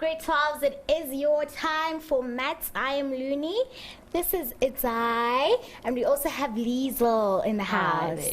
grade 12s, it is your time for maths. I am Looney. This is Itzai, and we also have Liesel in the house.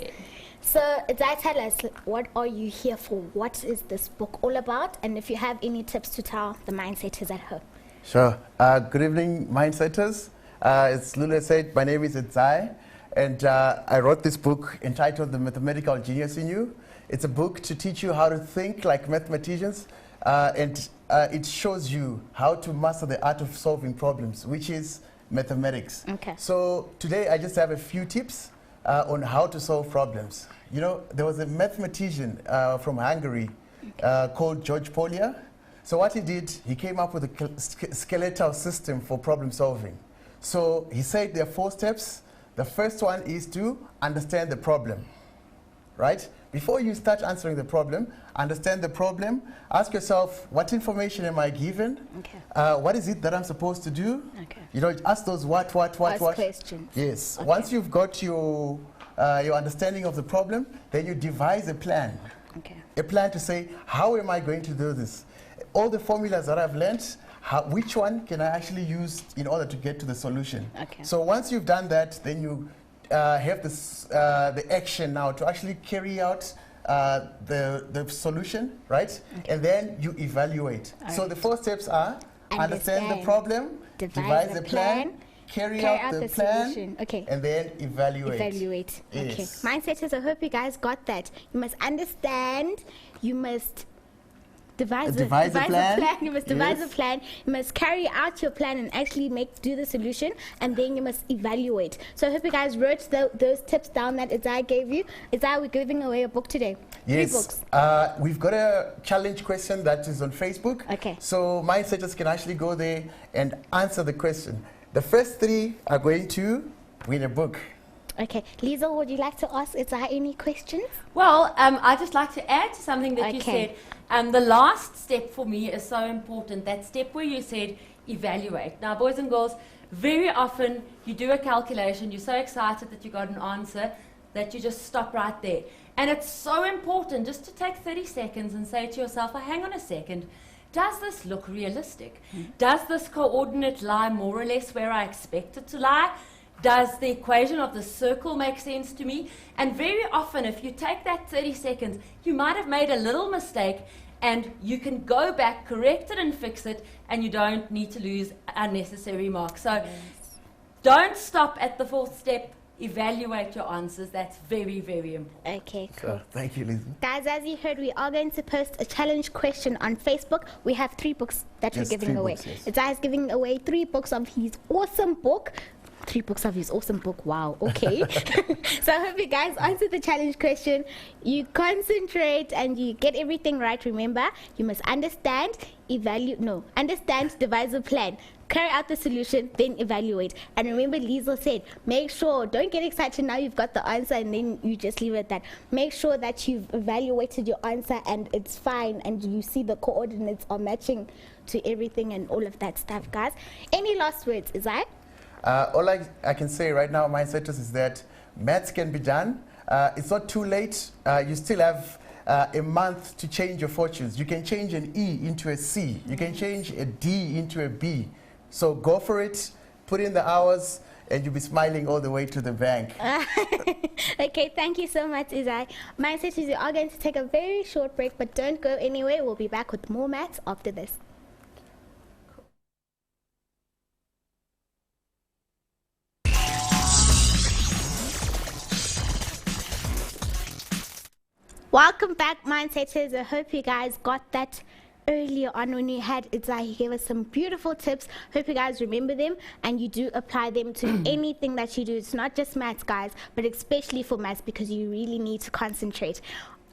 So Itzai, tell us, what are you here for? What is this book all about? And if you have any tips to tell the mindsetters at home. Sure. Good evening, mindsetters. As Lulu said, my name is Itzai, and I wrote this book entitled The Mathematical Genius in You. It's a book to teach you how to think like mathematicians, and it shows you how to master the art of solving problems, which is mathematics. Okay. So today I just have a few tips on how to solve problems. You know, there was a mathematician from Hungary called George Polya. So what he did, he came up with a skeletal system for problem solving. So he said there are 4 steps. The first one is to understand the problem, right? Before you start answering the problem, understand the problem. Ask yourself, what information am I given? Okay. What is it that I'm supposed to do? Okay. You know, ask those what questions. Yes. Okay. Once you've got your understanding of the problem, then you devise a plan. Okay. A plan to say, how am I going to do this? All the formulas that I've learned, which one can I actually use in order to get to the solution? Okay. So once you've done that, then you have this, the action now to actually carry out the solution, right? Okay. And then you evaluate. So the 4 steps are understand the problem, devise a plan, carry out the plan, solution. Okay. and then evaluate. Yes. Okay. Mindsetters, I hope you guys got that. You must understand, you must devise a plan. You must devise a plan. You must carry out your plan and actually do the solution, and then you must evaluate. So I hope you guys wrote those tips down that Itzai gave you. Itzai, we're giving away a book today. Yes. 3 books. We've got a challenge question that is on Facebook. Okay. So mindsetters can actually go there and answer the question. The first 3 are going to win a book. Okay. Liesel, would you like to ask Itzai any questions? Well, I'd just like to add to something that you said. The last step for me is so important, that step where you said evaluate. Now, boys and girls, very often you do a calculation, you're so excited that you got an answer that you just stop right there. And it's so important just to take 30 seconds and say to yourself, oh, hang on a second, does this look realistic? Does this coordinate lie more or less where I expect it to lie? Does the equation of the circle make sense to me? And very often, if you take that 30 seconds, you might have made a little mistake, and you can go back, correct it and fix it, and you don't need to lose unnecessary marks. So don't stop at the 4th step. Evaluate your answers. That's very, very important. Okay, cool. Thank you, Liz. Guys, as you heard, we are going to post a challenge question on Facebook. We have 3 books that we're giving away. Itzai is giving away 3 books of his awesome book. 3 books of his awesome book. Wow. Okay. So I hope you guys answer the challenge question. You concentrate and you get everything right. Remember, you must understand, understand, devise a plan, carry out the solution, then evaluate. And remember, Liesel said, make sure, don't get excited now you've got the answer and then you just leave it at that. Make sure that you've evaluated your answer and it's fine and you see the coordinates are matching to everything and all of that stuff, guys. Any last words, Itzai? All I can say right now, mindsetters, is that maths can be done. It's not too late. You still have a month to change your fortunes. You can change an E into a C. You can change a D into a B. So go for it, put in the hours, and you'll be smiling all the way to the bank. Okay, thank you so much, Itzai. Mindsetters, we are going to take a very short break, but don't go anywhere. We'll be back with more maths after this. Welcome back, mindsetters. I hope you guys got that earlier on when you had Itzai. He gave us some beautiful tips. Hope you guys remember them and you do apply them to anything that you do. It's not just maths, guys, but especially for maths, because you really need to concentrate.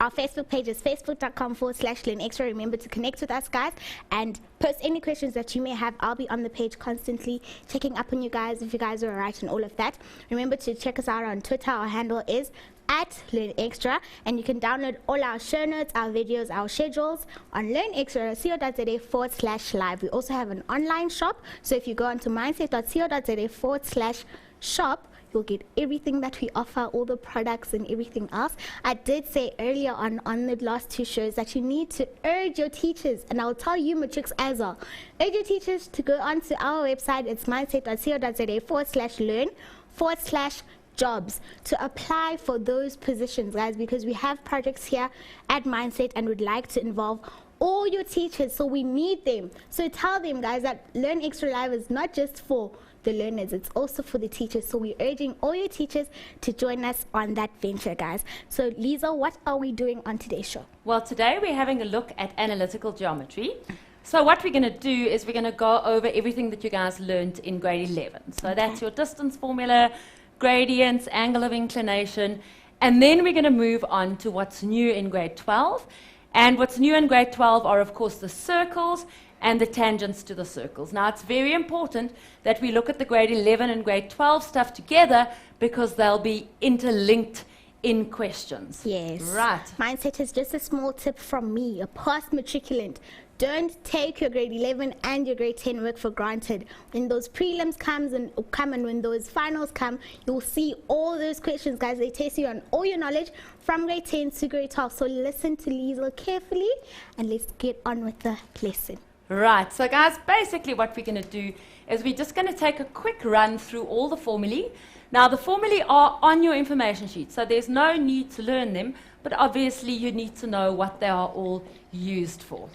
Our Facebook page is facebook.com/LearnExtra. Remember to connect with us, guys, and post any questions that you may have. I'll be on the page constantly checking up on you guys if you guys are alright and all of that. Remember to check us out on Twitter. Our handle is at Learn Extra, and you can download all our show notes, our videos, our schedules on learnextra.co.za/live. We also have an online shop, so if you go onto mindset.co.za/shop, you'll get everything that we offer, all the products and everything else. I did say earlier on the last 2 shows that you need to urge your teachers, and I'll tell you matrix as well, urge your teachers to go onto our website. It's mindset.co.za/learn/jobs to apply for those positions, guys, because we have projects here at Mindset and would like to involve all your teachers, so we need them. So tell them, guys, that Learn Extra Live is not just for the learners, it's also for the teachers. So we're urging all your teachers to join us on that venture, guys. So Lisa, what are we doing on today's show? Well, today we're having a look at analytical geometry. So what we're going to do is we're going to go over everything that you guys learned in grade 11. So that's your distance formula, gradients, angle of inclination, and then we're going to move on to what's new in grade 12. And what's new in grade 12 are, of course, the circles and the tangents to the circles. Now, it's very important that we look at the grade 11 and grade 12 stuff together because they'll be interlinked in questions. Yes. Right. Mindset is just a small tip from me, a past matriculant. Don't take your grade 11 and your grade 10 work for granted. When those prelims come and when those finals come, you'll see all those questions, guys. They test you on all your knowledge from grade 10 to grade 12. So listen to Liesl carefully and let's get on with the lesson. Right, so guys, basically what we're going to do is we're just going to take a quick run through all the formulae. Now, the formulae are on your information sheet, so there's no need to learn them, but obviously you need to know what they are all used for.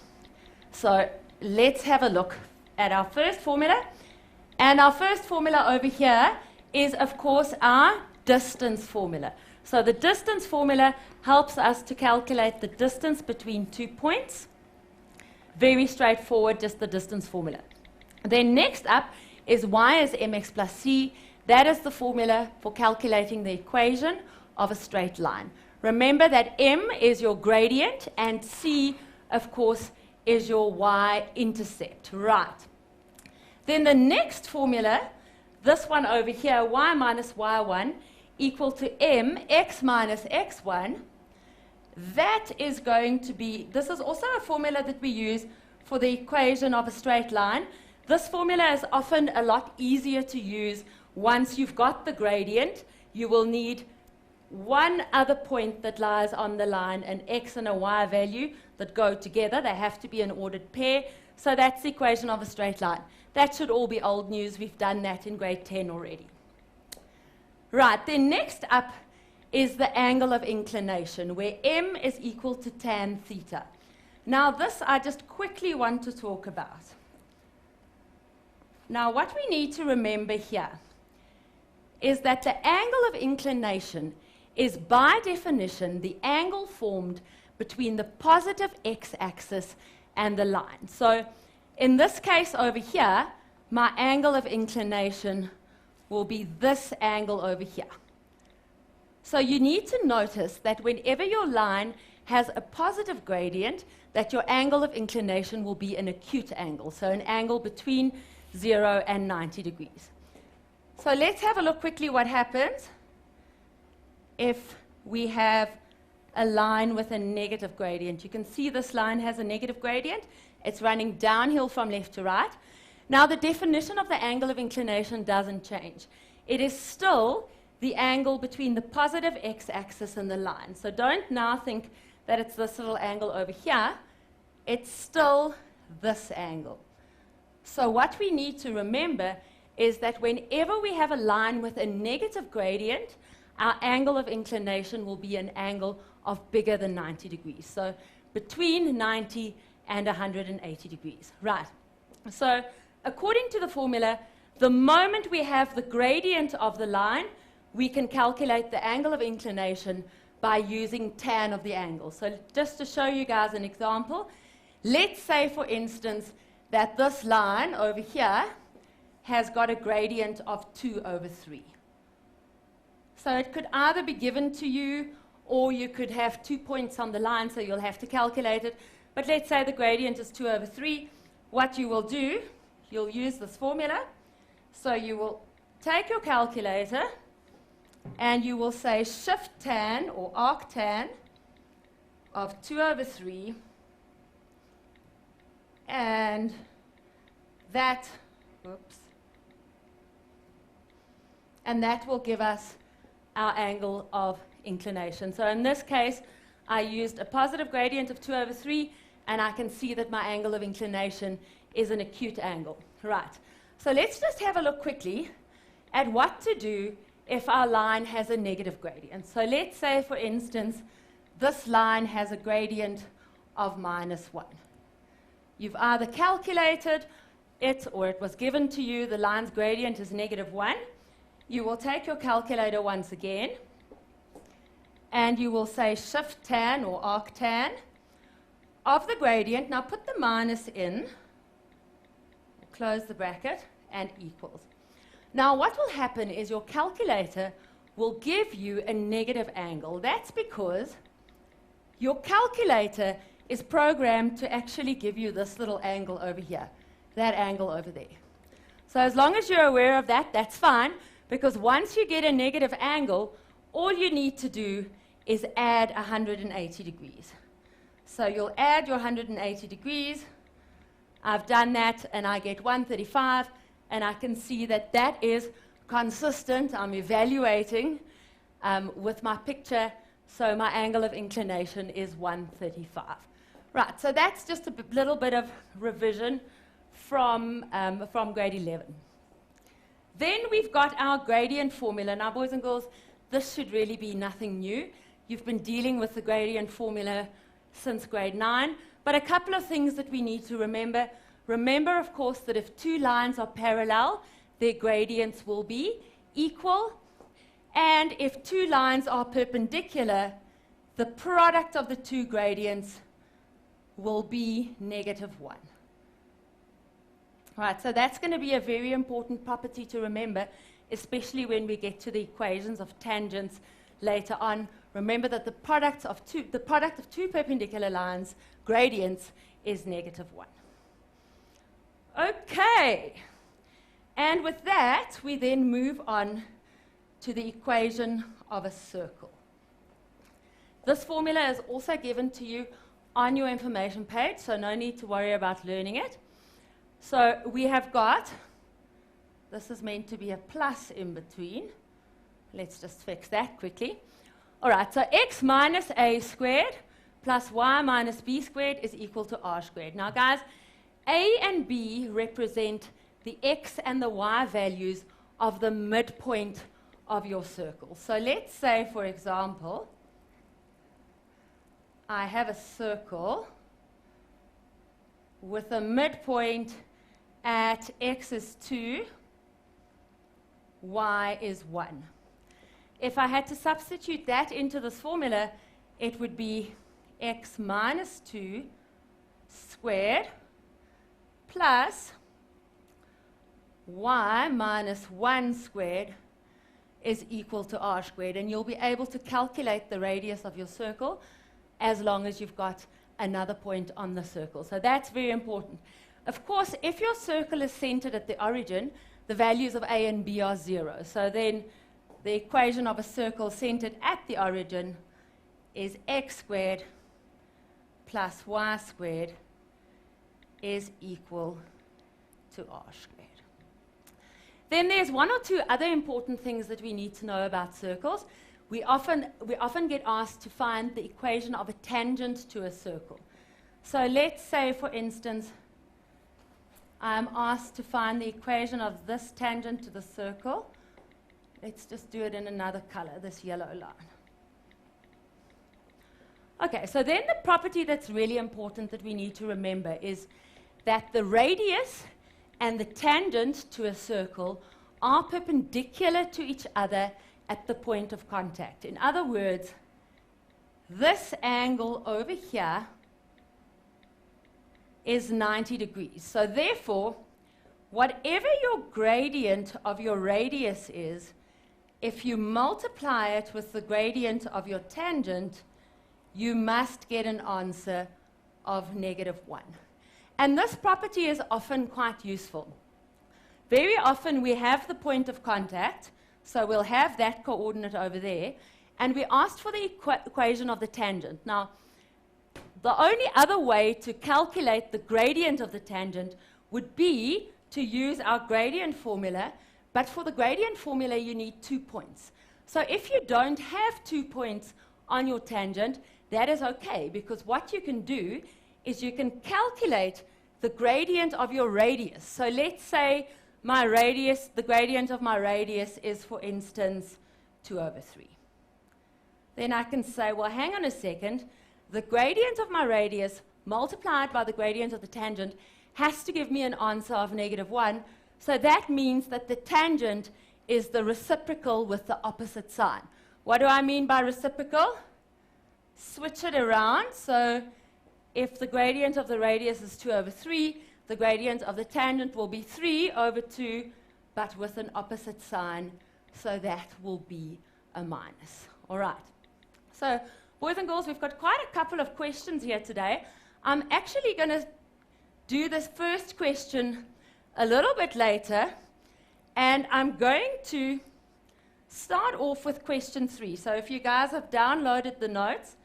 So let's have a look at our first formula. And our first formula over here is, of course, our distance formula. So the distance formula helps us to calculate the distance between 2 points. Very straightforward, just the distance formula. Then next up is y is mx plus c. That is the formula for calculating the equation of a straight line. Remember that m is your gradient and c, of course, is your y-intercept. Right. Then the next formula, this one over here, y minus y1 equal to mx minus x1. That is going to be, this is also a formula that we use for the equation of a straight line. This formula is often a lot easier to use once you've got the gradient. You will need one other point that lies on the line, an x and a y value that go together. They have to be an ordered pair. So that's the equation of a straight line. That should all be old news. We've done that in grade 10 already. Right, then next up is the angle of inclination, where m is equal to tan theta. Now this I just quickly want to talk about. Now what we need to remember here is that the angle of inclination is by definition the angle formed between the positive x-axis and the line. So in this case over here, my angle of inclination will be this angle over here. So you need to notice that whenever your line has a positive gradient, that your angle of inclination will be an acute angle, so an angle between 0 and 90 degrees. So let's have a look quickly what happens if we have a line with a negative gradient. You can see this line has a negative gradient. It's running downhill from left to right. Now the definition of the angle of inclination doesn't change. It is still the angle between the positive x-axis and the line. So don't now think that it's this little angle over here. It's still this angle. So what we need to remember is that whenever we have a line with a negative gradient, our angle of inclination will be an angle of bigger than 90 degrees. So between 90 and 180 degrees. Right. So according to the formula, the moment we have the gradient of the line, we can calculate the angle of inclination by using tan of the angle. So just to show you guys an example, let's say, for instance, that this line over here has got a gradient of 2/3. So it could either be given to you, or you could have 2 points on the line, so you'll have to calculate it. But let's say the gradient is 2/3. What you will do, you'll use this formula. So you will take your calculator, and you will say shift tan or arctan of 2/3, and that, and that will give us our angle of inclination. So in this case, I used a positive gradient of 2/3, and I can see that my angle of inclination is an acute angle. Right. So let's just have a look quickly at what to do if our line has a negative gradient. So let's say, for instance, this line has a gradient of -1. You've either calculated it or it was given to you, the line's gradient is -1. You will take your calculator once again, and you will say shift tan or arctan of the gradient. Now put the minus in, close the bracket, and equals. Now what will happen is your calculator will give you a negative angle. That's because your calculator is programmed to actually give you this little angle over here, that angle over there. So as long as you're aware of that, that's fine, because once you get a negative angle, all you need to do is add 180 degrees. So you'll add your 180 degrees. I've done that, and I get 135, and I can see that that is consistent. I'm evaluating with my picture, so my angle of inclination is 135. Right, so that's just a little bit of revision from grade 11. Then we've got our gradient formula. Now, boys and girls, this should really be nothing new. You've been dealing with the gradient formula since grade 9, but a couple of things that we need to remember. Remember, of course, that if two lines are parallel, their gradients will be equal. And if two lines are perpendicular, the product of the two gradients will be -1. Right, so that's going to be a very important property to remember, especially when we get to the equations of tangents later on. Remember that the product of two perpendicular lines, gradients, is -1. Okay, and with that, we then move on to the equation of a circle. This formula is also given to you on your information page, so no need to worry about learning it. So we have got, this is meant to be a plus in between. Let's just fix that quickly. All right, so x minus a squared plus y minus b squared is equal to r squared. Now, guys, a and b represent the x and the y values of the midpoint of your circle. So let's say, for example, I have a circle with a midpoint at x is 2, y is 1. If I had to substitute that into this formula, it would be x minus 2 squared plus y minus 1 squared is equal to r squared. And you'll be able to calculate the radius of your circle as long as you've got another point on the circle. So that's very important. Of course, if your circle is centered at the origin, the values of a and b are 0. So then the equation of a circle centered at the origin is x squared plus y squared is equal to r squared. Then there's one or two other important things that we need to know about circles. We often get asked to find the equation of a tangent to a circle. So let's say, for instance, I'm asked to find the equation of this tangent to the circle. Let's just do it in another color, this yellow line. Okay, so then the property that's really important that we need to remember is that the radius and the tangent to a circle are perpendicular to each other at the point of contact. In other words, this angle over here is 90 degrees. So therefore, whatever your gradient of your radius is, if you multiply it with the gradient of your tangent, you must get an answer of -1. And this property is often quite useful. Very often we have the point of contact, So we'll have that coordinate over there. And we asked for the equation of the tangent. Now, the only other way to calculate the gradient of the tangent would be to use our gradient formula. But for the gradient formula, you need 2 points. So if you don't have 2 points on your tangent, that is okay, because what you can do is you can calculate the gradient of your radius. So let's say my radius, the gradient of my radius is, for instance, 2/3. Then I can say, well, hang on a second, the gradient of my radius multiplied by the gradient of the tangent has to give me an answer of -1. So that means that the tangent is the reciprocal with the opposite sign. What do I mean by reciprocal? Switch it around. So if the gradient of the radius is 2/3, the gradient of the tangent will be 3/2, but with an opposite sign. So that will be a minus. All right. So, boys and girls, we've got quite a couple of questions here today. I'm actually going to do this first question a little bit later, and I'm going to start off with question 3. So if you guys have downloaded the notes,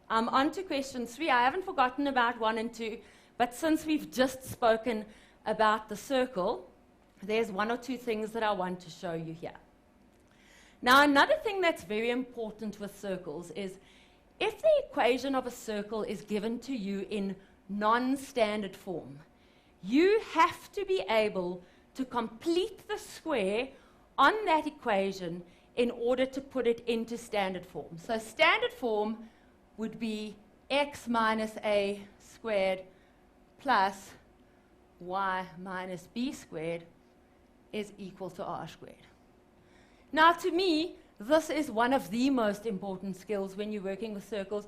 I'm on to question 3. I haven't forgotten about 1 and 2, but since we've just spoken about the circle, there's 1 or 2 things that I want to show you here. Now, another thing that's very important with circles is if the equation of a circle is given to you in non-standard form, you have to be able to complete the square on that equation in order to put it into standard form. So standard form would be x minus a squared plus y minus b squared is equal to r squared. Now, to me, this is one of the most important skills when you're working with circles,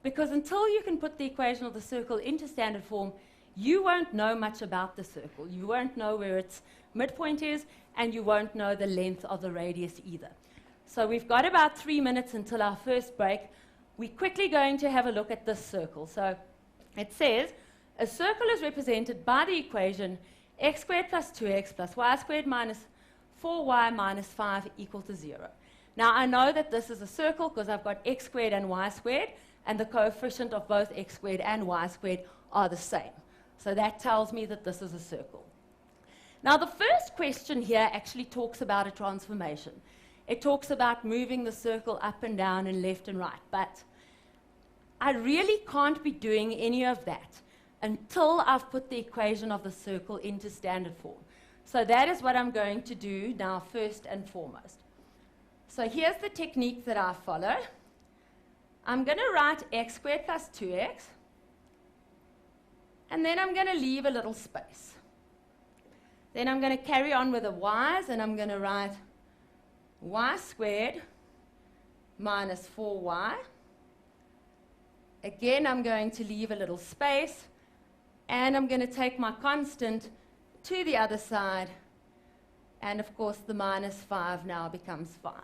because until you can put the equation of the circle into standard form, you won't know much about the circle. You won't know where its midpoint is, and you won't know the length of the radius either. So we've got about 3 minutes until our first break. We're quickly going to have a look at this circle. So it says, a circle is represented by the equation x squared plus 2x plus y squared minus 4y minus 5 equal to 0. Now, I know that this is a circle because I've got x squared and y squared, and the coefficient of both x squared and y squared are the same. So that tells me that this is a circle. Now, the first question here actually talks about a transformation. It talks about moving the circle up and down and left and right, but I really can't be doing any of that until I've put the equation of the circle into standard form. So that is what I'm going to do now first and foremost. So here's the technique that I follow. I'm going to write x squared plus 2x, and then I'm going to leave a little space. Then I'm going to carry on with the y's, and I'm going to write y squared minus 4y. Again, I'm going to leave a little space, and I'm going to take my constant to the other side, and of course the minus 5 now becomes 5.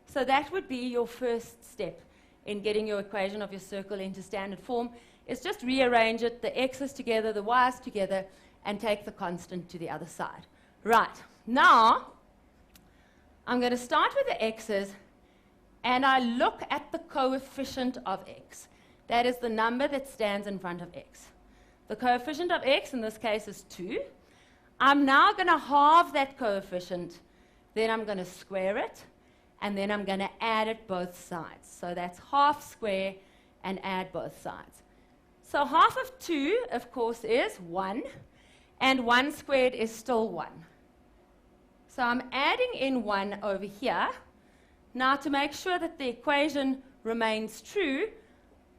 So that would be your first step in getting your equation of your circle into standard form, is just rearrange it, the x's together, the y's together, and take the constant to the other side. Right, now I'm going to start with the x's, and I look at the coefficient of x. That is the number that stands in front of x. The coefficient of x in this case is 2. I'm now going to halve that coefficient, then I'm going to square it, and then I'm going to add it both sides. So that's half square and add both sides. So half of 2, of course, is 1, and 1 squared is still 1. So I'm adding in 1 over here. Now, to make sure that the equation remains true,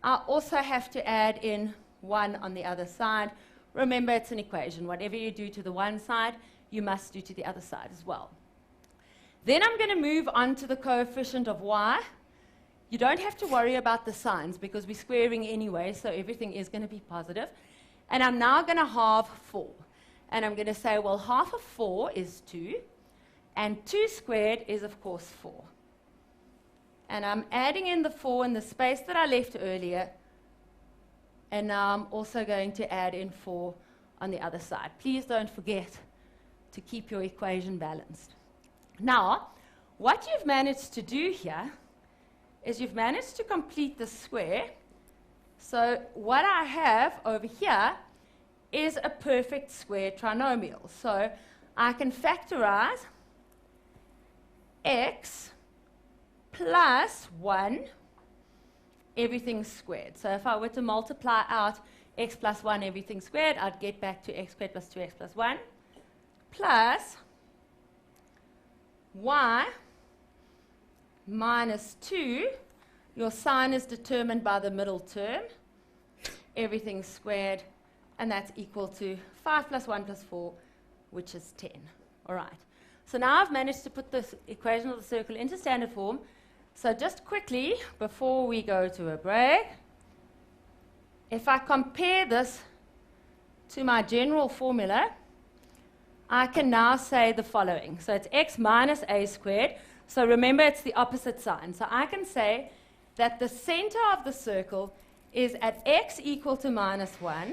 I also have to add in 1 on the other side. Remember, it's an equation. Whatever you do to the one side, you must do to the other side as well. Then I'm going to move on to the coefficient of y. You don't have to worry about the signs because we're squaring anyway, so everything is going to be positive. And I'm now going to halve 4. And I'm going to say, well, half of 4 is 2, and 2 squared is, of course, 4. And I'm adding in the 4 in the space that I left earlier. And now I'm also going to add in 4 on the other side. Please don't forget to keep your equation balanced. Now, what you've managed to do here is you've managed to complete the square. So what I have over here is a perfect square trinomial. So I can factorize x plus 1, everything squared. So if I were to multiply out x plus 1, everything squared, I'd get back to x squared plus 2x plus 1 plus y minus 2. Your sign is determined by the middle term, everything squared, and that's equal to 5 plus 1 plus 4, which is 10. All right. So now I've managed to put this equation of the circle into standard form. So just quickly, before we go to a break, if I compare this to my general formula, I can now say the following. So it's x minus a squared. So remember, it's the opposite sign. So I can say that the center of the circle is at x equal to minus 1,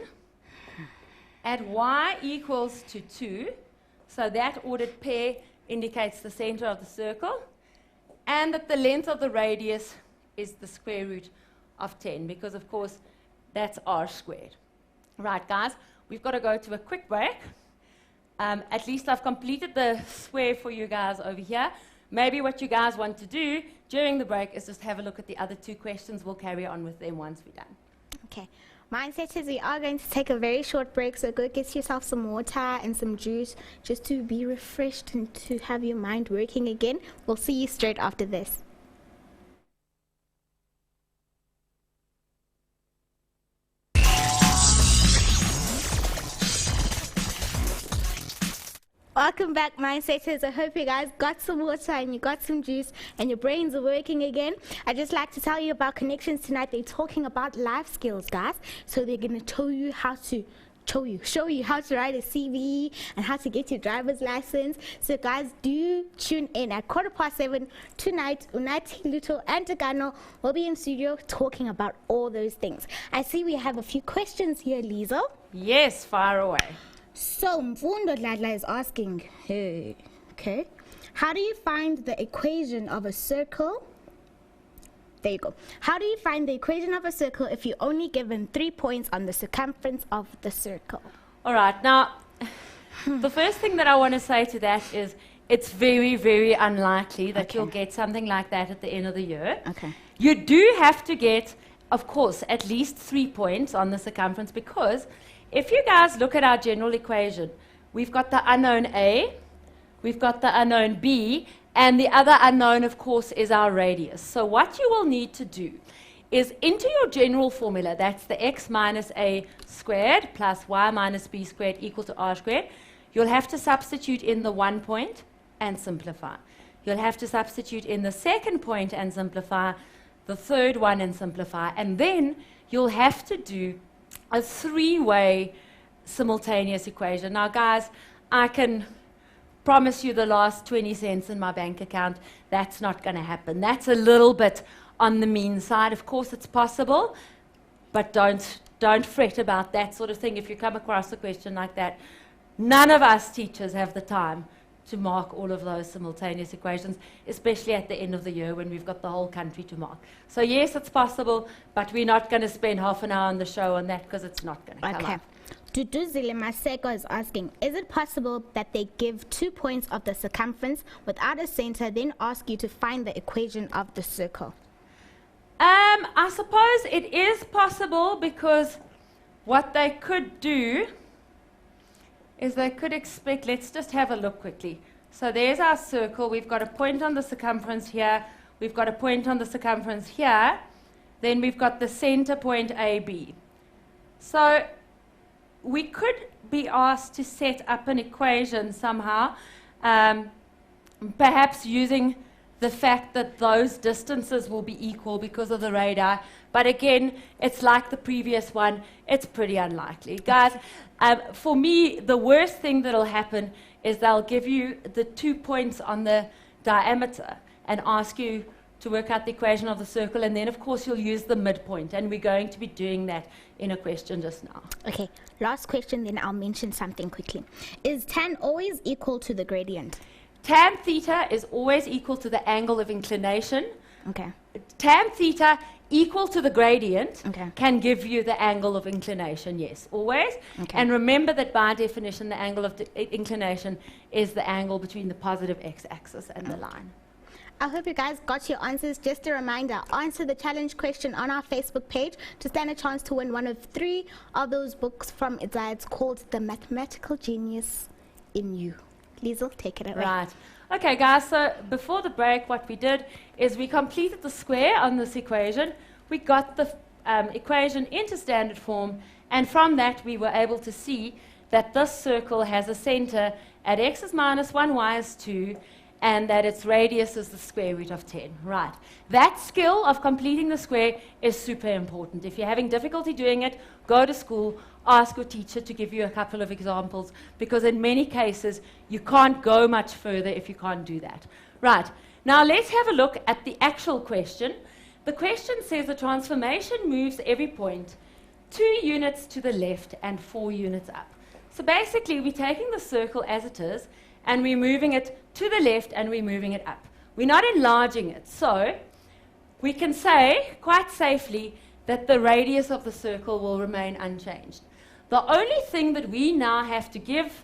at y equals to 2. So that ordered pair indicates the center of the circle, and that the length of the radius is the square root of 10, because, of course, that's r squared. Right, guys, we've got to go to a quick break. At least I've completed the square for you guys over here. Maybe what you guys want to do during the break is just have a look at the other 2 questions. We'll carry on with them once we're done. Okay. Mindset is we are going to take a very short break, so go get yourself some water and some juice just to be refreshed and to have your mind working again. We'll see you straight after this. Welcome back, Mindsetters. I hope you guys got some water and you got some juice and your brains are working again. I'd just like to tell you about Connections tonight. They're talking about life skills, guys. So they're going to show you how to write a CV and how to get your driver's license. So guys, do tune in at 7:15 tonight. Unati, Luto, and Tagano will be in studio talking about all those things. I see we have a few questions here, Lizo. Yes, fire away. So Mfundo Dladla is asking, okay, how do you find the equation of a circle? There you go. How do you find the equation of a circle if you're only given 3 points on the circumference of the circle? All right. Now, the first thing that I want to say to that is it's very, very unlikely that you'll get something like that at the end of the year. Okay. You do have to get, of course, at least 3 points on the circumference, because if you guys look at our general equation, we've got the unknown A, we've got the unknown B, and the other unknown, of course, is our radius. So what you will need to do is into your general formula, that's the x minus a squared plus y minus b squared equal to r squared, you'll have to substitute in the 1 point and simplify. You'll have to substitute in the second point and simplify, the third one and simplify, and then you'll have to do a 3-way simultaneous equation. Now, guys, I can promise you the last 20 cents in my bank account, that's not going to happen. That's a little bit on the mean side. Of course, it's possible, but don't fret about that sort of thing. If you come across a question like that, none of us teachers have the time to mark all of those simultaneous equations, especially at the end of the year when we've got the whole country to mark. So yes, it's possible, but we're not going to spend half an hour on the show on that because it's not going to come up. Duduzile Maseko is asking, is it possible that they give 2 points of the circumference without a center, then ask you to find the equation of the circle? I suppose it is possible, because what they could do is they could expect, let's just have a look quickly. So there's our circle. We've got a point on the circumference here. We've got a point on the circumference here. Then we've got the center point AB. So we could be asked to set up an equation somehow, perhaps using the fact that those distances will be equal because of the radii. But again, it's like the previous one. It's pretty unlikely. Guys, for me, the worst thing that'll happen is they'll give you the 2 points on the diameter and ask you to work out the equation of the circle, and then, of course, you'll use the midpoint, and we're going to be doing that in a question just now. Okay, last question, then I'll mention something quickly. Is tan always equal to the gradient? tan theta is always equal to the angle of inclination. Okay. Tan theta equal to the gradient Okay. can give you the angle of inclination, yes, always. Okay. And remember that by definition, the angle of inclination is the angle between the positive x-axis and the line. I hope you guys got your answers. Just a reminder, answer the challenge question on our Facebook page to stand a chance to win one of 3 of those books from Isaiah. It's called The Mathematical Genius in You. Liesl, take it away. Right. Okay, guys, so before the break, what we did is we completed the square on this equation. We got the equation into standard form, and from that we were able to see that this circle has a center at x is minus 1, y is 2, and that its radius is the square root of 10. Right. That skill of completing the square is super important. If you're having difficulty doing it, go to school, ask your teacher to give you a couple of examples, because in many cases you can't go much further if you can't do that. Right. Now let's have a look at the actual question. The question says the transformation moves every point 2 units to the left and 4 units up. So basically we're taking the circle as it is and we're moving it to the left and we're moving it up. We're not enlarging it. So we can say quite safely that the radius of the circle will remain unchanged. The only thing that we now have to give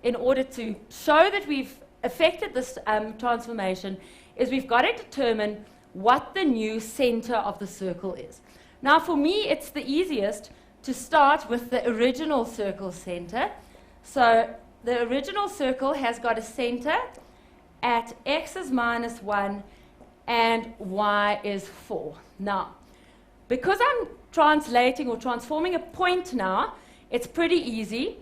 in order to show that we've affected this transformation is we've got to determine what the new center of the circle is. Now for me it's the easiest to start with the original circle center. So the original circle has got a center at x is minus 1 and y is 4. Now, because I'm translating or transforming a point now, it's pretty easy.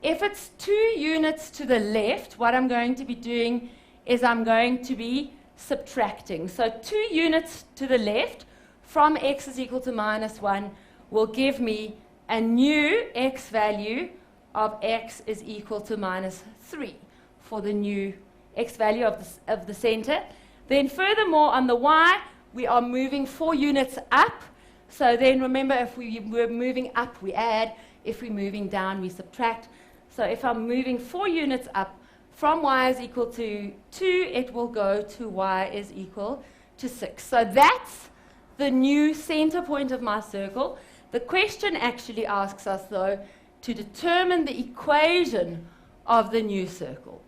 If it's 2 units to the left, what I'm going to be doing is I'm going to be subtracting. So 2 units to the left from x is equal to minus 1 will give me a new x value of x is equal to minus 3 for the new x value of the center. Then furthermore, on the y, we are moving 4 units up. So then remember, if we were moving up, we add. If we're moving down, we subtract. So if I'm moving 4 units up, from y is equal to 2, it will go to y is equal to 6. So that's the new center point of my circle. The question actually asks us, though, to determine the equation of the new circle.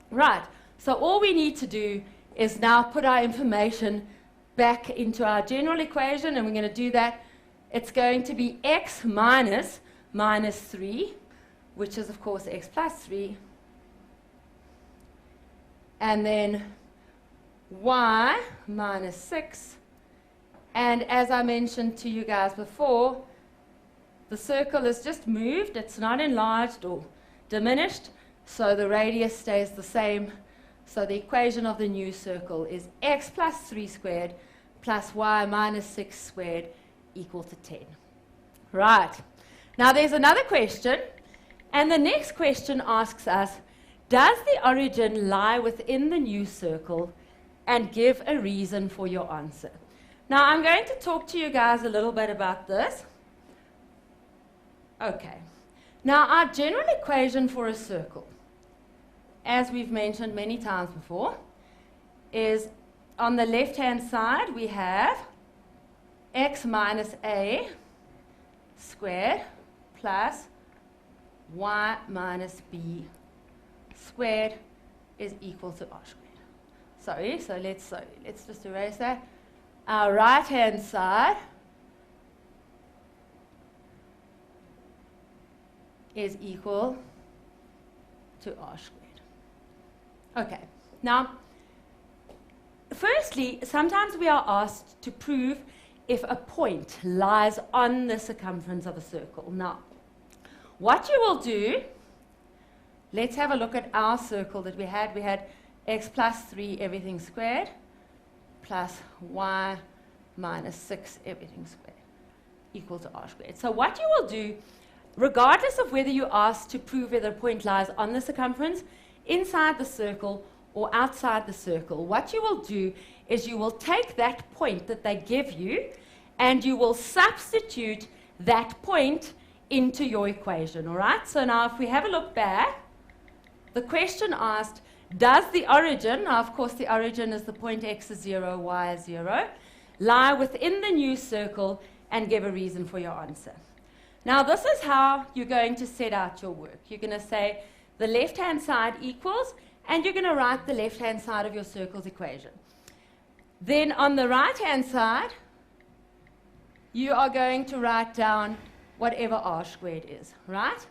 Right, so all we need to do is now put our information back into our general equation, and we're going to do that. It's going to be x minus 3, which is, of course, x plus 3, and then y minus 6. And as I mentioned to you guys before, the circle is just moved. It's not enlarged or diminished, so the radius stays the same. So the equation of the new circle is x plus 3 squared plus y minus 6 squared equal to 10. Right. Now there's another question, and the next question asks us, does the origin lie within the new circle, and give a reason for your answer. Now I'm going to talk to you guys a little bit about this. Okay. Now our general equation for a circle, as we've mentioned many times before, is on the left-hand side we have x minus a squared plus y minus b squared is equal to r squared. So let's just erase that. Our right-hand side is equal to r squared. Okay, now, firstly, sometimes we are asked to prove if a point lies on the circumference of a circle. Now, what you will do, let's have a look at our circle that we had. We had x plus 3 everything squared plus y minus 6 everything squared equal to r squared. So what you will do, regardless of whether you're asked to prove whether a point lies on the circumference, inside the circle, or outside the circle, what you will do is you will take that point that they give you and you will substitute that point into your equation, all right? So now if we have a look back, the question asked, Does the origin, now of course the origin is the point x is 0, y is 0, lie within the new circle, and give a reason for your answer. Now this is how you're going to set out your work. You're going to say the left-hand side equals, and you're going to write the left-hand side of your circle's equation. Then on the right-hand side, you are going to write down whatever r squared is, right?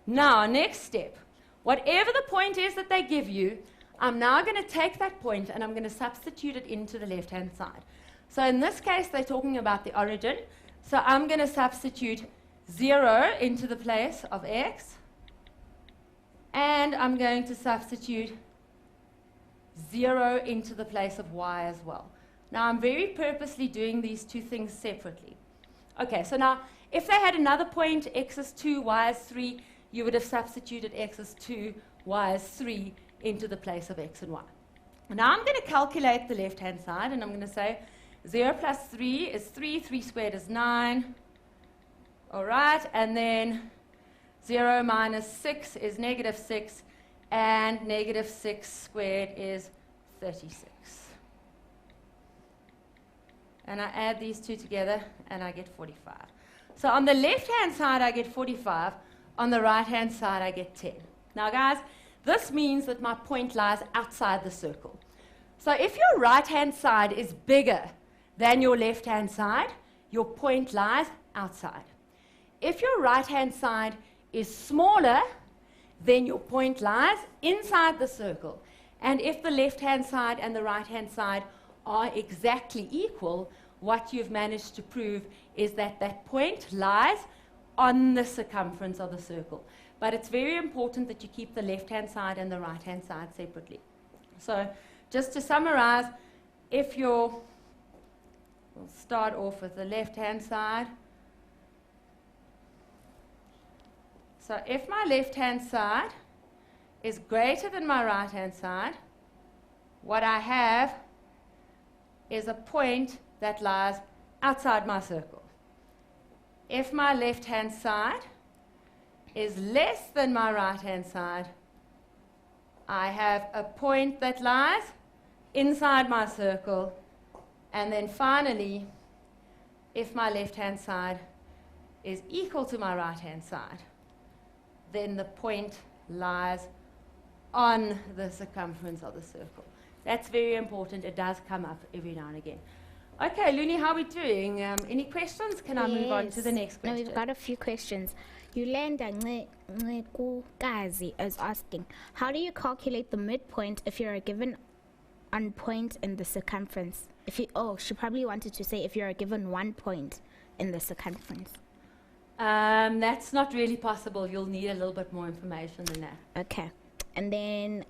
Now, next step. Whatever the point is that they give you, I'm now going to take that point and I'm going to substitute it into the left-hand side. So in this case, they're talking about the origin. So I'm going to substitute 0 into the place of x. And I'm going to substitute 0 into the place of y as well. Now, I'm very purposely doing these two things separately. Okay, so now, if they had another point, x is 2, y is 3, you would have substituted x is 2, y is 3 into the place of x and y. Now I'm going to calculate the left-hand side, and I'm going to say 0 plus 3 is 3, 3 squared is 9. All right, and then 0 minus 6 is negative 6, and negative 6 squared is 36. And I add these two together, and I get 45. So on the left-hand side, I get 45. On the right-hand side, I get 10. Now, guys, this means that my point lies outside the circle. So if your right-hand side is bigger than your left-hand side, your point lies outside. If your right-hand side is smaller, then your point lies inside the circle. And if the left-hand side and the right-hand side are exactly equal, what you've managed to prove is that that point lies on the circumference of the circle. But it's very important that you keep the left-hand side and the right-hand side separately. So just to summarize, we'll start off with the left-hand side. So if my left-hand side is greater than my right-hand side, what I have is a point that lies outside my circle. If my left-hand side is less than my right-hand side, I have a point that lies inside my circle. And then finally, if my left-hand side is equal to my right-hand side, then the point lies on the circumference of the circle. That's very important. It does come up every now and again. Okay, Luni, how are we doing? Any questions? Can I move on to the next question? No, we've got a few questions. Yulanda Kazi is asking, how do you calculate the midpoint if you're given one point in the circumference? She probably wanted to say if you're given 1 point in the circumference. That's not really possible. You'll need a little bit more information than that. Okay. And then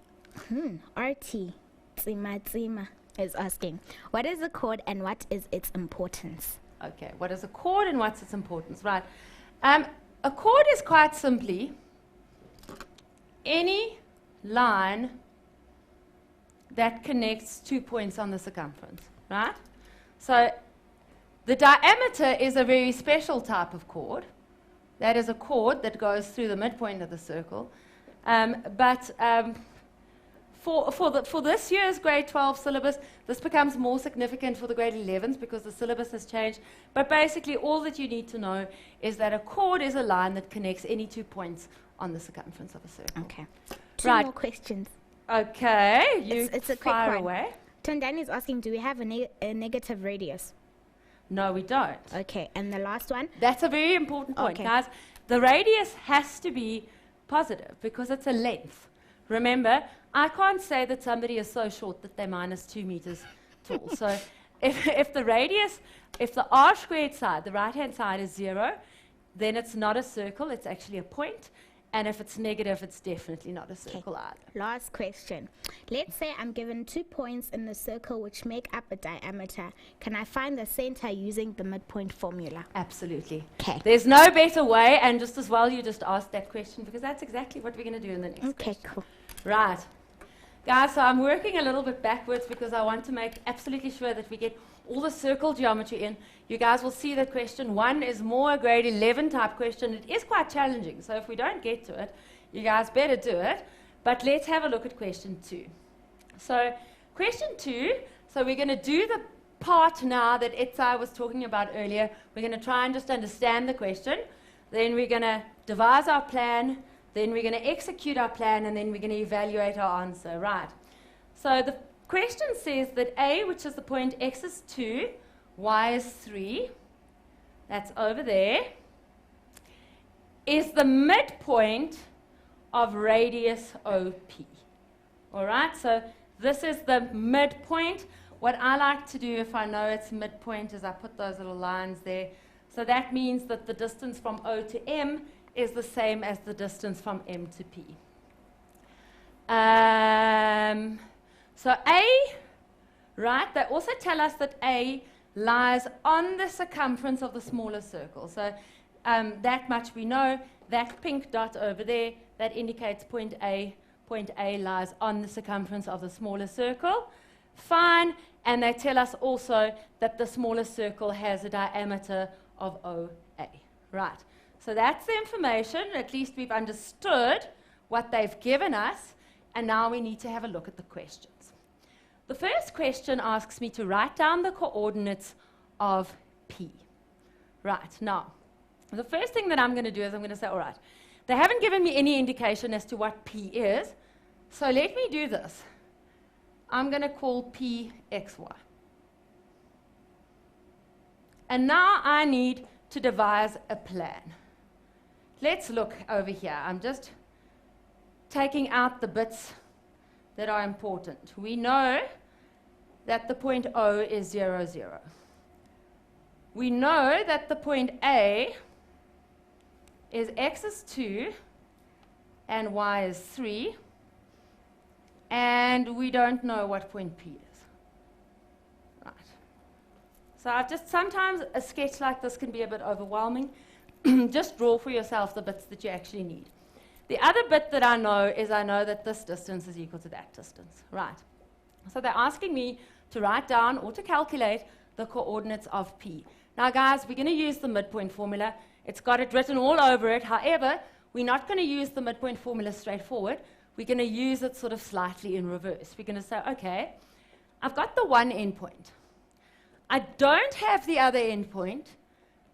RT Tsima is asking, what is a chord and what is its importance? Okay, what is a chord and what's its importance? Right. A chord is quite simply any line that connects 2 points on the circumference, right? So the diameter is a very special type of chord. That is a chord that goes through the midpoint of the circle. For this year's grade 12 syllabus, this becomes more significant for the grade 11s because the syllabus has changed. But basically, all that you need to know is that a chord is a line that connects any 2 points on the circumference of a circle. Okay. Two more questions. Okay, it's a quick fire one. away. Tondani is asking, do we have a negative radius? No, we don't. Okay, and the last one? That's a very important point, Okay. guys. The radius has to be positive because it's a length. Remember, I can't say that somebody is so short that they're minus 2 meters tall. So if the r squared side, the right-hand side is 0, then it's not a circle, it's actually a point. And if it's negative, it's definitely not a circle either. Last question. Let's say I'm given 2 points in the circle which make up a diameter. Can I find the center using the midpoint formula? Absolutely. Okay. There's no better way, and just as well you just asked that question because that's exactly what we're going to do in the next Okay, question. cool. Right. Guys, so I'm working a little bit backwards because I want to make absolutely sure that we get all the circle geometry in. You guys will see that question 1 is more a grade 11 type question. It is quite challenging, so if we don't get to it, you guys better do it. But let's have a look at question 2. So question 2, so we're going to do the part now that Etsai was talking about earlier. We're going to try and just understand the question. Then we're going to devise our plan. Then we're going to execute our plan. And then we're going to evaluate our answer. Right. So the question says that A, which is the point x is 2, y is 3, that's over there, is the midpoint of radius OP. All right, so this is the midpoint. What I like to do if I know it's midpoint is I put those little lines there. So that means that the distance from O to M is the same as the distance from M to P. So A, right, they also tell us that A lies on the circumference of the smaller circle. So that much we know. That pink dot over there, that indicates point A. Point A lies on the circumference of the smaller circle. Fine. And they tell us also that the smaller circle has a diameter of OA. Right. So that's the information. At least we've understood what they've given us. And now we need to have a look at the questions. The first question asks me to write down the coordinates of P. Right. Now, the first thing that I'm going to do is I'm going to say, all right, they haven't given me any indication as to what P is. So let me do this. I'm going to call P xy. And now I need to devise a plan. Let's look over here. I'm just taking out the bits that are important. We know that the point O is 0, 0. We know that the point A is x is 2 and y is 3. And we don't know what point P is. Right. So I've just, sometimes a sketch like this can be a bit overwhelming. Just draw for yourself the bits that you actually need. The other bit that I know is I know that this distance is equal to that distance. Right. So they're asking me to write down or to calculate the coordinates of P. Now, guys, we're going to use the midpoint formula. It's got it written all over it. However, we're not going to use the midpoint formula straightforward. We're going to use it sort of slightly in reverse. We're going to say, okay, I've got the one endpoint. I don't have the other endpoint,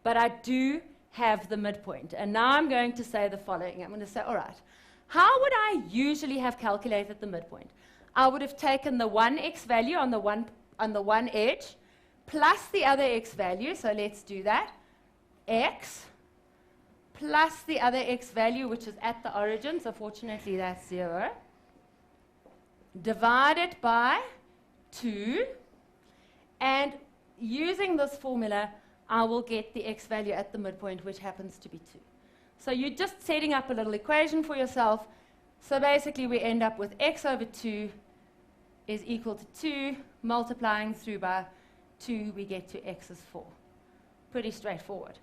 but I do have the midpoint. And now I'm going to say the following. I'm going to say, all right, how would I usually have calculated the midpoint? I would have taken the one x value on the one edge plus the other x value. So let's do that. X plus the other x value, which is at the origin, so fortunately that's 0, divided by 2, and using this formula, I will get the x value at the midpoint, which happens to be 2. So you're just setting up a little equation for yourself. So basically we end up with x over 2 is equal to 2, multiplying through by 2, we get to x is 4. Pretty straightforward.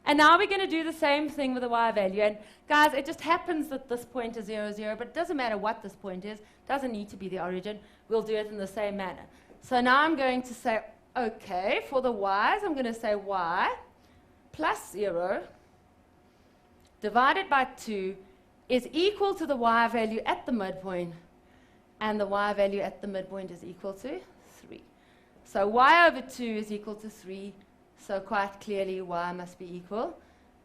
And now we're going to do the same thing with the y value. And guys, it just happens that this point is 0, 0, but it doesn't matter what this point is. It doesn't need to be the origin. We'll do it in the same manner. So now I'm going to say, okay, for the y's, I'm going to say y plus 0 divided by 2 is equal to the y value at the midpoint. And the y value at the midpoint is equal to 3. So y over 2 is equal to 3. So quite clearly, y must be equal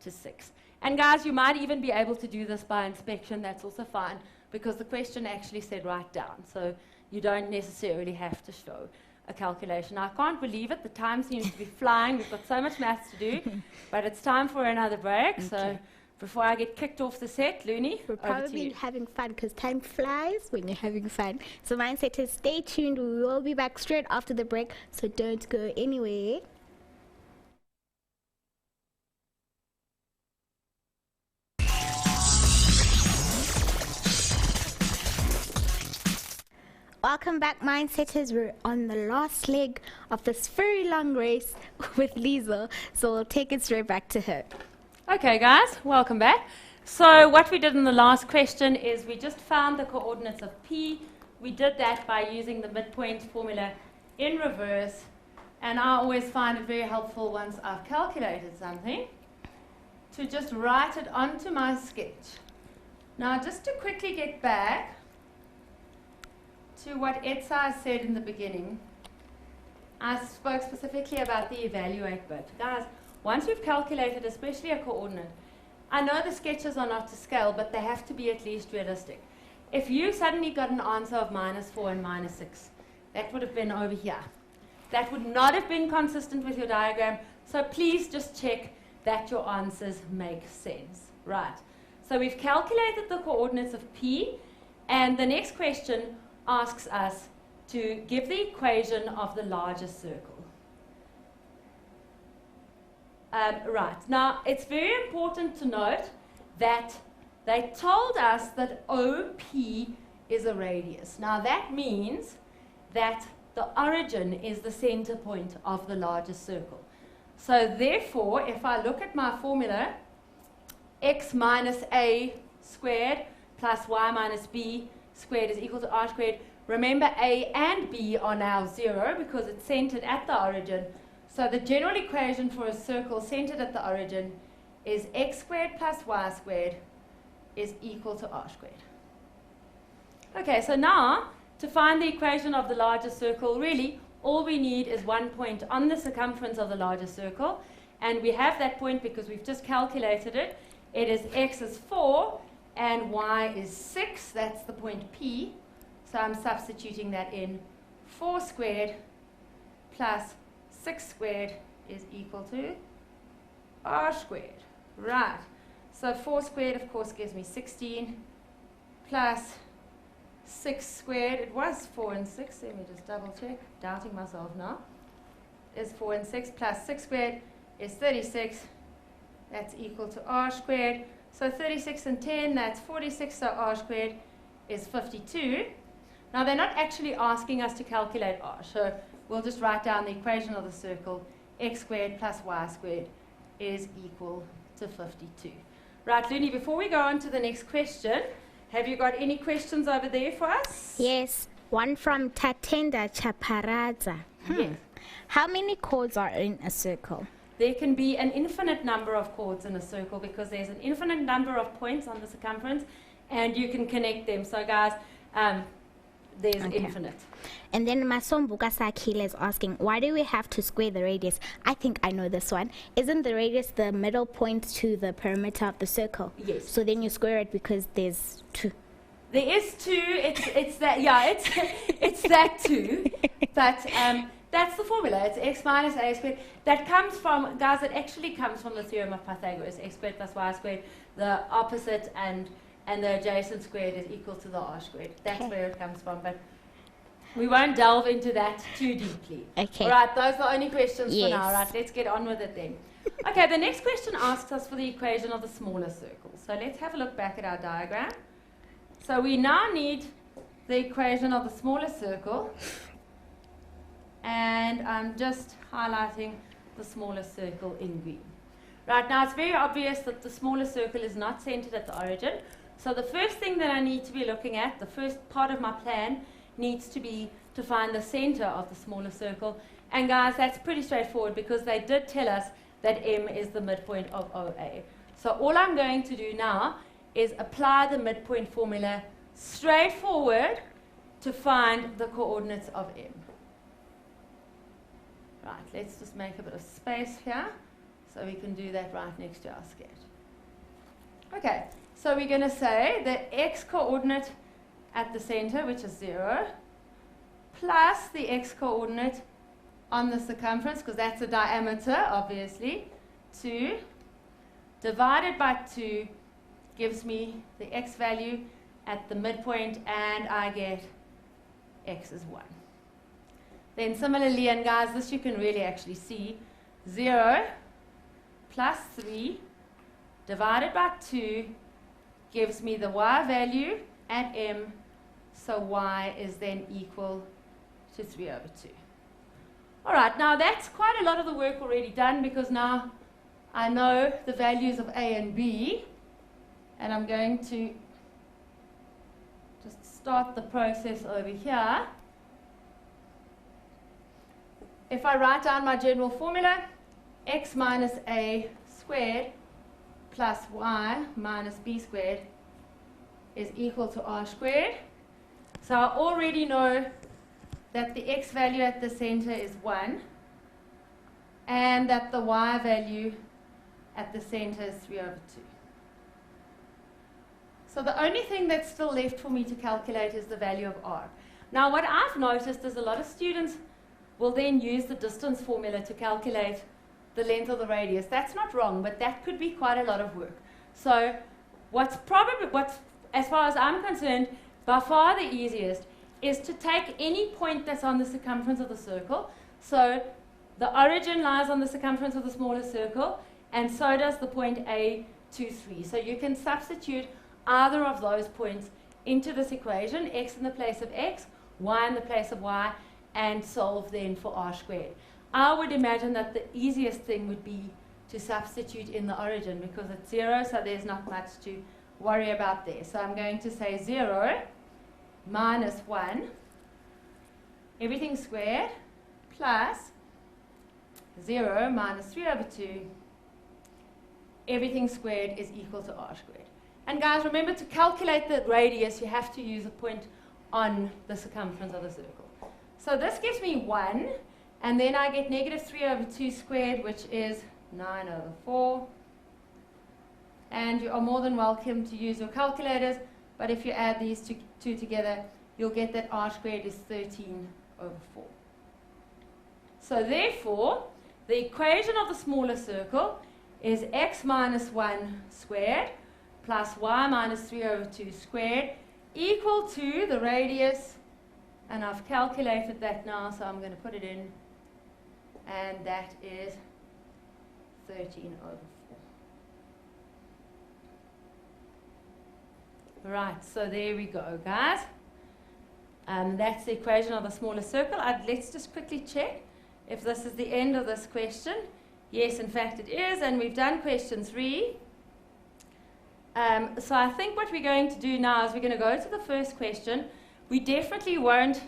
to 6. And guys, you might even be able to do this by inspection. That's also fine, because the question actually said write down. So you don't necessarily have to show a calculation. I can't believe it. The time seems to be flying. We've got so much maths to do. But it's time for another break. Okay. So before I get kicked off the set, Looney, we're probably having fun, because time flies when you're having fun. So Mindsetters, stay tuned. We will be back straight after the break. So don't go anywhere. Welcome back, Mindsetters. We're on the last leg of this very long race with Liesl, so we'll take it straight back to her. Okay, guys, welcome back. So what we did in the last question is we just found the coordinates of P. We did that by using the midpoint formula in reverse, and I always find it very helpful once I've calculated something to just write it onto my sketch. Now, just to quickly get back, to what Etsa said in the beginning, I spoke specifically about the evaluate bit. Guys, once you've calculated, especially a coordinate, I know the sketches are not to scale, but they have to be at least realistic. If you suddenly got an answer of -4 and -6, that would have been over here. That would not have been consistent with your diagram, so please just check that your answers make sense. Right, so we've calculated the coordinates of P, and the next question asks us to give the equation of the largest circle. Right, now it's very important to note that they told us that OP is a radius. Now that means that the origin is the center point of the largest circle. So therefore, if I look at my formula, x minus a squared plus y minus b squared is equal to r squared. Remember, a and b are now 0 because it's centered at the origin. So the general equation for a circle centered at the origin is x squared plus y squared is equal to r squared. Okay, so now to find the equation of the largest circle, really all we need is one point on the circumference of the largest circle, and we have that point because we've just calculated it. It is x is 4 and y is 6. That's the point P. So I'm substituting that in. 4 squared plus 6 squared is equal to r squared. Right. So 4 squared, of course, gives me 16 plus 6 squared. It was 4 and 6. Let me just double check. Doubting myself now. Is 4 and 6 plus 6 squared is 36. That's equal to r squared. So 36 and 10, that's 46. So r squared is 52. Now they're not actually asking us to calculate r. So we'll just write down the equation of the circle. X squared plus y squared is equal to 52. Right, Luni, before we go on to the next question, have you got any questions over there for us? Yes, one from Tatenda Chaparaza. Yes. How many chords are in a circle? There can be an infinite number of chords in a circle because there's an infinite number of points on the circumference and you can connect them. So guys, there's infinite. And then Masombuka Sakila is asking, why do we have to square the radius? I think I know this one. Isn't the radius the middle point to the perimeter of the circle? Yes. So then you square it because there's 2. There is 2. It's that, yeah, it's that 2. But that's the formula. It's x minus a squared. That comes from, guys, it actually comes from the theorem of Pythagoras. X squared plus y squared. The opposite and the adjacent squared is equal to the r squared. That's where it comes from. But we won't delve into that too deeply. Okay. All right, those are the only questions Yes. for now. Right, let's get on with it then. Okay, the next question asks us for the equation of the smaller circle. So let's have a look back at our diagram. So we now need the equation of the smaller circle. And I'm just highlighting the smaller circle in green. Right, now it's very obvious that the smaller circle is not centered at the origin. So the first thing that I need to be looking at, the first part of my plan, needs to be to find the center of the smaller circle. And guys, that's pretty straightforward because they did tell us that M is the midpoint of OA. So all I'm going to do now is apply the midpoint formula straightforward to find the coordinates of M. Right, let's just make a bit of space here so we can do that right next to our sketch. Okay, so we're going to say the x coordinate at the center, which is 0, plus the x coordinate on the circumference, because that's a diameter, obviously, 2, divided by 2 gives me the x value at the midpoint, and I get x is 1. Then similarly, and guys, this you can really actually see, 0 plus 3 divided by 2 gives me the y value at M, so y is then equal to 3 over 2. All right, now that's quite a lot of the work already done because now I know the values of A and B, and I'm going to just start the process over here. If I write down my general formula, x minus a squared plus y minus b squared is equal to r squared. So I already know that the x value at the center is 1 and that the y value at the center is 3 over 2. So the only thing that's still left for me to calculate is the value of r. Now what I've noticed is a lot of students will then use the distance formula to calculate the length of the radius. That's not wrong, but that could be quite a lot of work. So what's, as far as I'm concerned, by far the easiest is to take any point that's on the circumference of the circle. So the origin lies on the circumference of the smaller circle, and so does the point A, 2, 3. So you can substitute either of those points into this equation, x in the place of x, y in the place of y, and solve then for r squared. I would imagine that the easiest thing would be to substitute in the origin because it's 0, so there's not much to worry about there. So I'm going to say 0 minus 1, everything squared, plus 0 minus 3 over 2, everything squared is equal to r squared. And guys, remember to calculate the radius, you have to use a point on the circumference of the circle. So this gives me 1, and then I get negative 3 over 2 squared, which is 9 over 4. And you are more than welcome to use your calculators, but if you add these two together, you'll get that r squared is 13 over 4. So therefore, the equation of the smaller circle is x minus 1 squared plus y minus 3 over 2 squared equal to the radius, and I've calculated that now, so I'm going to put it in, and that is 13 over 4. Right, so there we go, guys. That's the equation of the smaller circle. Let's just quickly check if this is the end of this question. Yes, in fact it is, and we've done question 3. So I think what we're going to do now is we're going to go to the first question. We definitely won't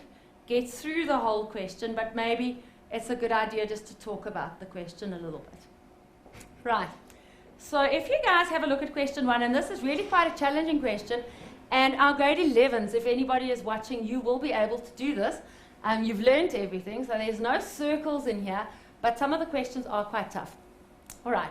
get through the whole question, but maybe it's a good idea just to talk about the question a little bit. Right. So if you guys have a look at question 1, and this is really quite a challenging question, and our grade 11s, if anybody is watching, you will be able to do this. You've learned everything, so there's no circles in here, but some of the questions are quite tough. All right.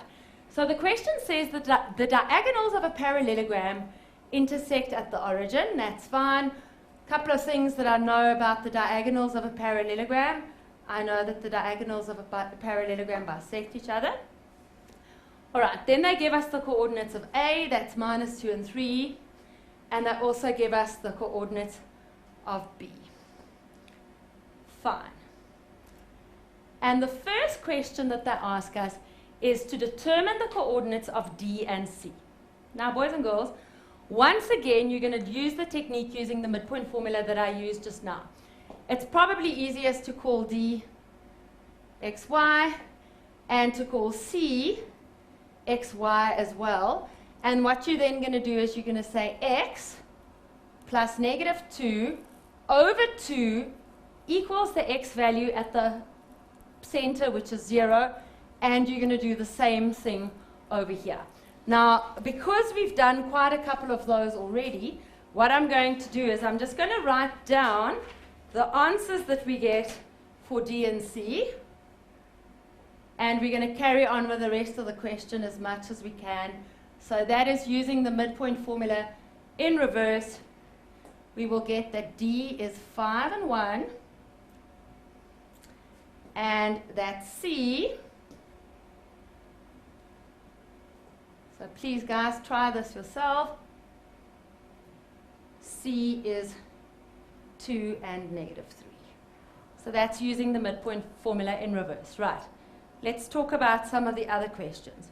So the question says that the diagonals of a parallelogram intersect at the origin. That's fine. A couple of things that I know about the diagonals of a parallelogram. I know that the diagonals of a parallelogram bisect each other. All right, then they give us the coordinates of A, that's minus 2 and 3, and they also give us the coordinates of B. Fine. And the first question that they ask us is to determine the coordinates of D and C. Now, boys and girls, once again, you're going to use the technique using the midpoint formula that I used just now. It's probably easiest to call D xy and to call C xy as well. And what you're then going to do is you're going to say x plus negative 2 over 2 equals the x value at the center, which is 0, and you're going to do the same thing over here. Now, because we've done quite a couple of those already, what I'm going to do is I'm just going to write down the answers that we get for D and C, and we're going to carry on with the rest of the question as much as we can. So that is using the midpoint formula in reverse. We will get that D is 5 and 1, and that C, so please guys try this yourself, C is 2 and negative 3. So that's using the midpoint formula in reverse. Right. Let's talk about some of the other questions.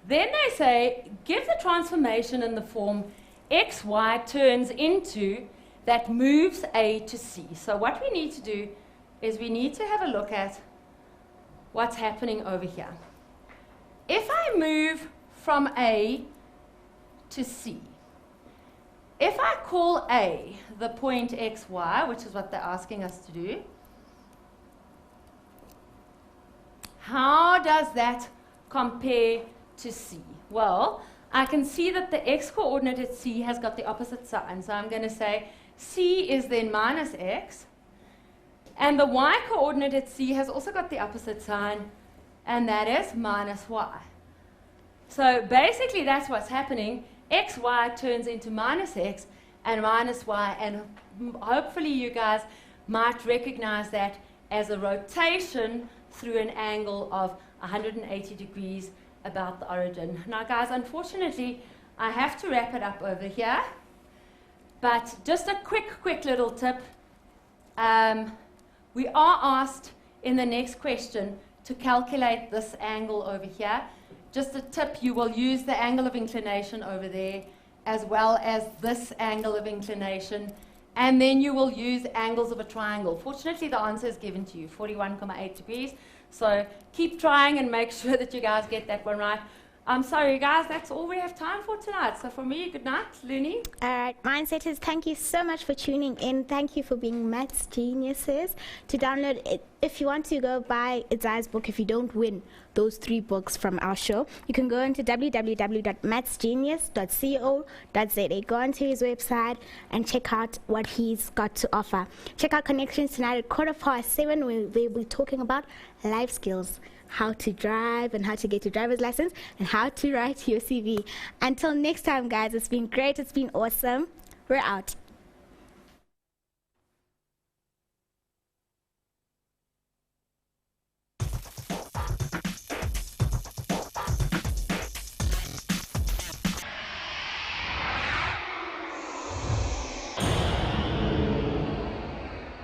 Then they say, give the transformation in the form xy turns into that moves A to C. So what we need to do is we need to have a look at what's happening over here. If I move from A to C, if I call A the point xy, which is what they're asking us to do, how does that compare to C? Well, I can see that the x coordinate at C has got the opposite sign. So I'm going to say C is then minus x. And the y coordinate at C has also got the opposite sign, and that is minus y. So basically that's what's happening. XY turns into minus x and minus y, and hopefully you guys might recognize that as a rotation through an angle of 180 degrees about the origin. Now guys, unfortunately, I have to wrap it up over here, but just a quick little tip. We are asked in the next question to calculate this angle over here. Just a tip, you will use the angle of inclination over there as well as this angle of inclination, and then you will use angles of a triangle. Fortunately, the answer is given to you, 41.8 degrees. So keep trying and make sure that you guys get that one right. I'm sorry, guys, that's all we have time for tonight. So for me, good night, Looney. All right, Mindsetters, thank you so much for tuning in. Thank you for being maths geniuses. To download it, if you want to go buy Isaiah's book, if you don't win those 3 books from our show, you can go into www.mathsgenius.co.za. Go onto his website and check out what he's got to offer. Check out Connections tonight at 7:15, where we'll be talking about life skills, how to drive and how to get your driver's license and how to write your CV. Until next time, guys, it's been great. It's been awesome. We're out.